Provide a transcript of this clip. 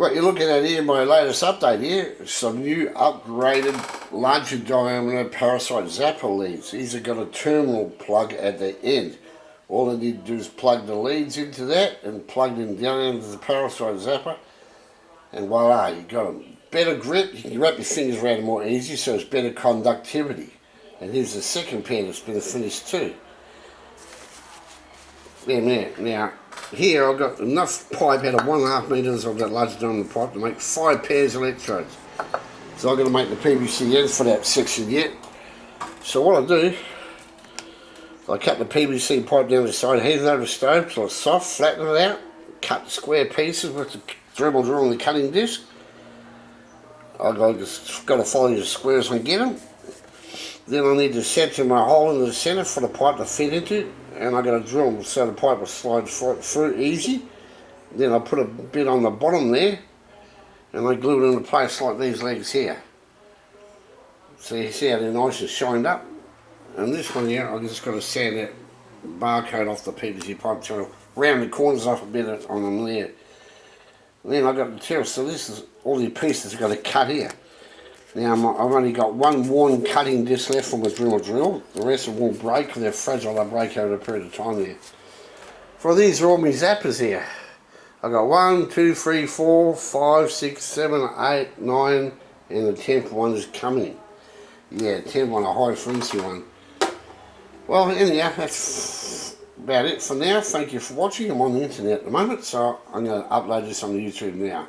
What you're looking at here, my latest update here, is some new upgraded larger diameter parasite zapper leads. These have got a terminal plug at the end. All I need to do is plug the leads into that and plug them down into the parasite zapper, and voila, you've got a better grip. You can wrap your fingers around it more easy, so it's better conductivity. And here's the second pair that's been finished too. There. Now, here I've got enough pipe out of 1.5 metres of that large diameter pipe to make 5 pairs of electrodes. So I'm going to make the PVC ends for that section yet. So what I do, I cut the PVC pipe down the side, heat it over the stove till it's soft, flatten it out, cut the square pieces with the Dremel drill and the cutting disc. I've just got to follow the squares and get them. Then I need to center my hole in the centre for the pipe to fit into, and I've got to drill so the pipe will slide through easy. Then I put a bit on the bottom there, and I glue it into place like these legs here. So you see how they're nice and shined up. And this one here, I've just got to sand that barcode off the PVC pipe to round the corners off a bit on them there. And then I've got the tail, so this is all the pieces I've got to cut here. Now I've only got one worn cutting disc left from the Dremel drill. The rest of them will break because they're fragile. They break over a period of time there. For these are all my zappers here. I've got 1, 2, 3, 4, 5, 6, 7, 8, 9, and the 10th one is coming. Yeah, 10th one, a high frequency one. Well, anyhow, that's about it for now. Thank you for watching. I'm on the internet at the moment, so I'm going to upload this on YouTube now.